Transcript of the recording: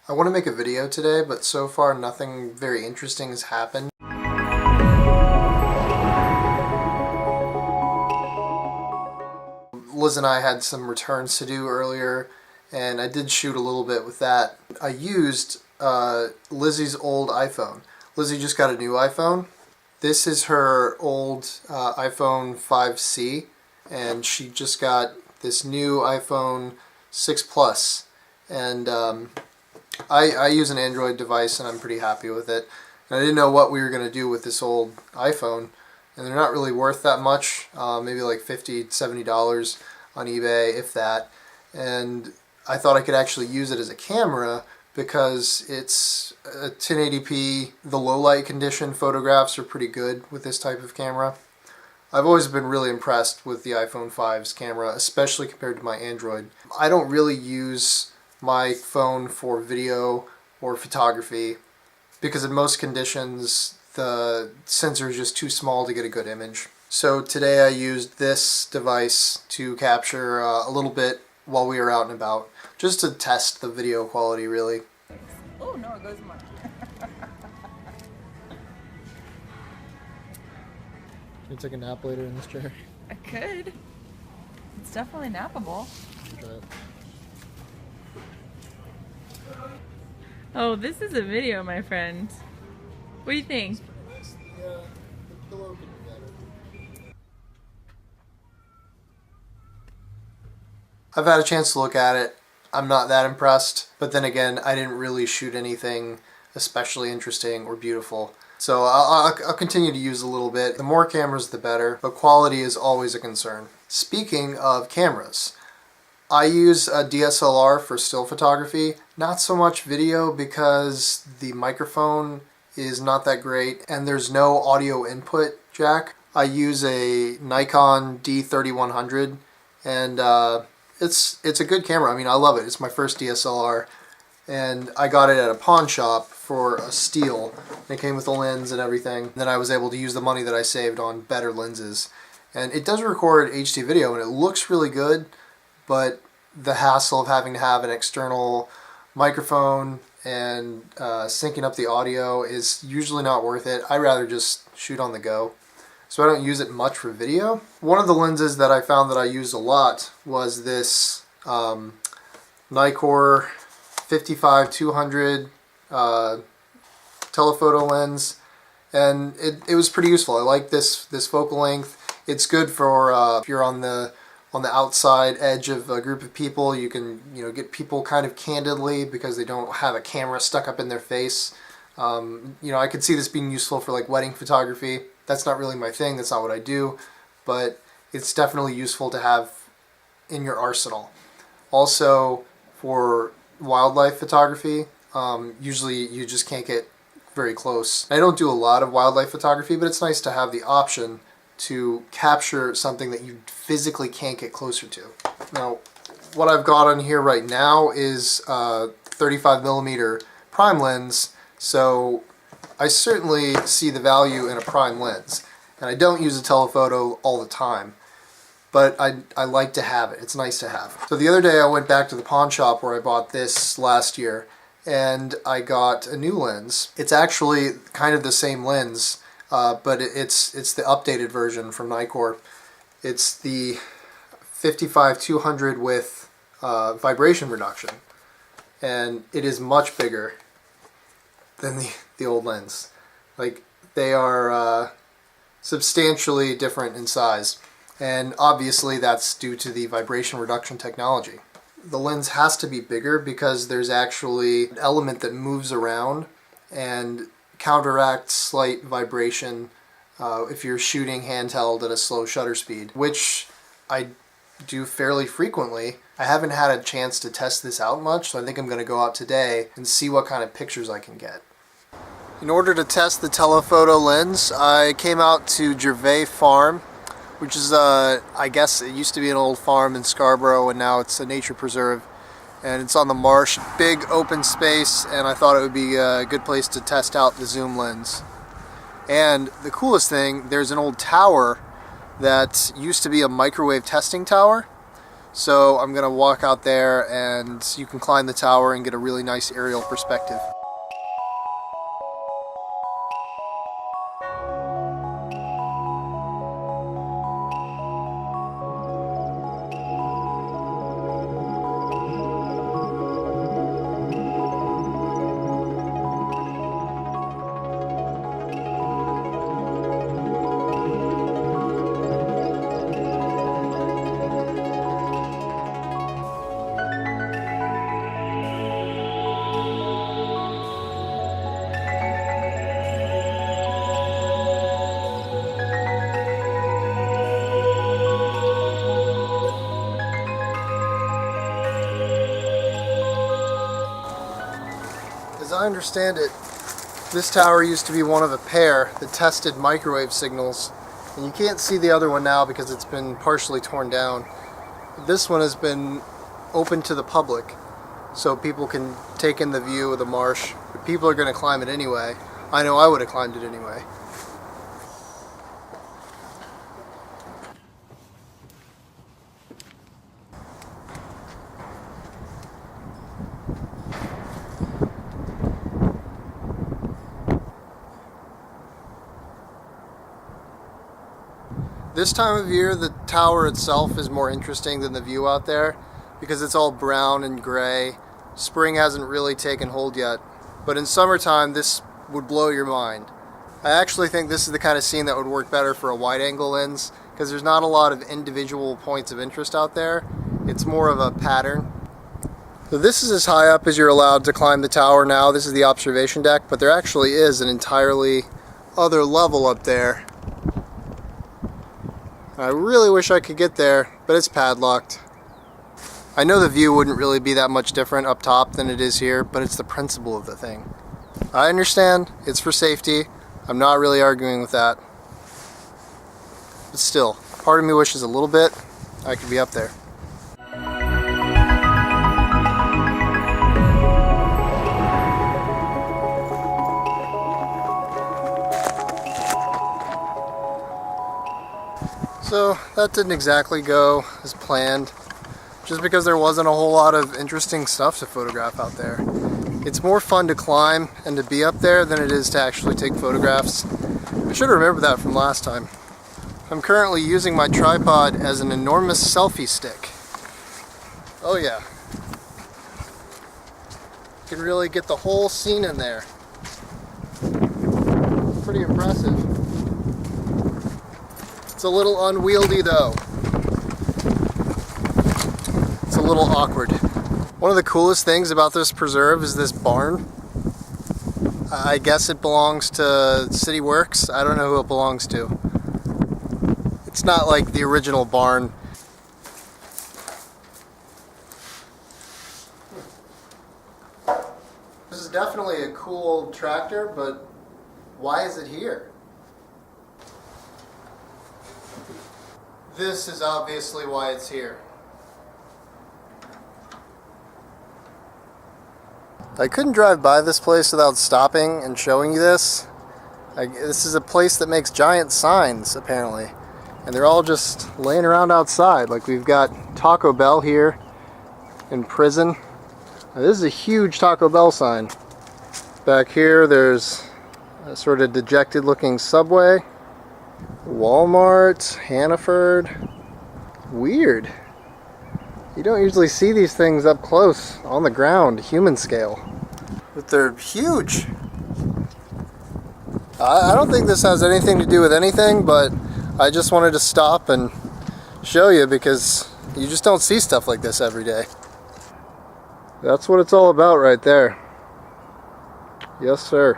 I want to make a video today, but so far nothing very interesting has happened. Liz and I had some returns to do earlier, and I did shoot a little bit with that. I used Lizzie's old iPhone. Lizzie just got a new iPhone. This is her old iPhone 5C, and she just got this new iPhone 6 Plus. And I use an Android device, and I'm pretty happy with it. And I didn't know what we were going to do with this old iPhone, and they're not really worth that much, maybe like $50, $70 on eBay, if that. And I thought I could actually use it as a camera because it's a 1080p, the low light condition photographs are pretty good with this type of camera. I've always been really impressed with the iPhone 5's camera, especially compared to my Android. I don't really use my phone for video or photography because in most conditions the sensor is just too small to get a good image. So today I used this device to capture a little bit while we were out and about, just to test the video quality really. Oh no, it goes more. Can you take a nap later in this chair? I could. It's definitely nappable. Okay. Oh, this is a video, my friend. What do you think? Nice. The pillow could be better. I've had a chance to look at it. I'm not that impressed, but then again, I didn't really shoot anything especially interesting or beautiful. So I'll continue to use a little bit. The more cameras, the better, but quality is always a concern. Speaking of cameras, I use a DSLR for still photography, not so much video because the microphone is not that great and there's no audio input jack. I use a Nikon D3100 and it's a good camera. I mean, I love it. It's my first DSLR and I got it at a pawn shop for a steal. It came with a lens and everything. Then I was able to use the money that I saved on better lenses. And it does record HD video and it looks really good, but the hassle of having to have an external microphone and syncing up the audio is usually not worth it. I'd rather just shoot on the go. So I don't use it much for video. One of the lenses that I found that I used a lot was this Nikkor 55-200 telephoto lens, and it was pretty useful. I like this focal length. It's good for if you're on the outside edge of a group of people. You can get people kind of candidly because they don't have a camera stuck up in their face. I could see this being useful for like wedding photography. That's not really my thing. That's not what I do, but it's definitely useful to have in your arsenal. Also for wildlife photography, usually you just can't get very close. I don't do a lot of wildlife photography, but it's nice to have the option to capture something that you physically can't get closer to. Now, what I've got on here right now is a 35mm prime lens, so I certainly see the value in a prime lens. And I don't use a telephoto all the time, but I like to have it. It's nice to have. So the other day I went back to the pawn shop where I bought this last year, and I got a new lens. It's actually kind of the same lens, but it's the updated version from Nikkor. It's the 55-200 with vibration reduction, and it is much bigger than the old lens. Like, they are substantially different in size, and obviously that's due to the vibration reduction technology. The lens has to be bigger because there's actually an element that moves around and counteracts slight vibration if you're shooting handheld at a slow shutter speed, which I do fairly frequently. I haven't had a chance to test this out much, so I think I'm going to go out today and see what kind of pictures I can get. In order to test the telephoto lens, I came out to Gervais Farm, which is, I guess it used to be an old farm in Scarborough and now it's a nature preserve. And it's on the marsh, big open space, and I thought it would be a good place to test out the zoom lens. And the coolest thing, there's an old tower that used to be a microwave testing tower. So I'm gonna walk out there and you can climb the tower and get a really nice aerial perspective. As I understand it, this tower used to be one of a pair that tested microwave signals, and you can't see the other one now because it's been partially torn down. This one has been open to the public, so people can take in the view of the marsh. But people are going to climb it anyway. I know I would have climbed it anyway. This time of year, the tower itself is more interesting than the view out there because it's all brown and gray. Spring hasn't really taken hold yet, but in summertime this would blow your mind. I actually think this is the kind of scene that would work better for a wide-angle lens because there's not a lot of individual points of interest out there. It's more of a pattern. So this is as high up as you're allowed to climb the tower now. This is the observation deck, but there actually is an entirely other level up there. I really wish I could get there, but it's padlocked. I know the view wouldn't really be that much different up top than it is here, but it's the principle of the thing. I understand, it's for safety. I'm not really arguing with that. But still, part of me wishes a little bit I could be up there. So that didn't exactly go as planned, just because there wasn't a whole lot of interesting stuff to photograph out there. It's more fun to climb and to be up there than it is to actually take photographs. I should remember that from last time. I'm currently using my tripod as an enormous selfie stick. Oh yeah. You can really get the whole scene in there. Pretty impressive. It's a little unwieldy though. It's a little awkward. One of the coolest things about this preserve is this barn. I guess it belongs to City Works. I don't know who it belongs to. It's not like the original barn. This is definitely a cool old tractor, but why is it here? This is obviously why it's here. I couldn't drive by this place without stopping and showing you this. This is a place that makes giant signs, apparently. And they're all just laying around outside. Like we've got Taco Bell here in prison. Now, this is a huge Taco Bell sign. Back here there's a sort of dejected looking Subway. Walmart, Hannaford. Weird. You don't usually see these things up close, on the ground, human scale. But they're huge. I don't think this has anything to do with anything, but I just wanted to stop and show you because you just don't see stuff like this every day. That's what it's all about right there. Yes, sir.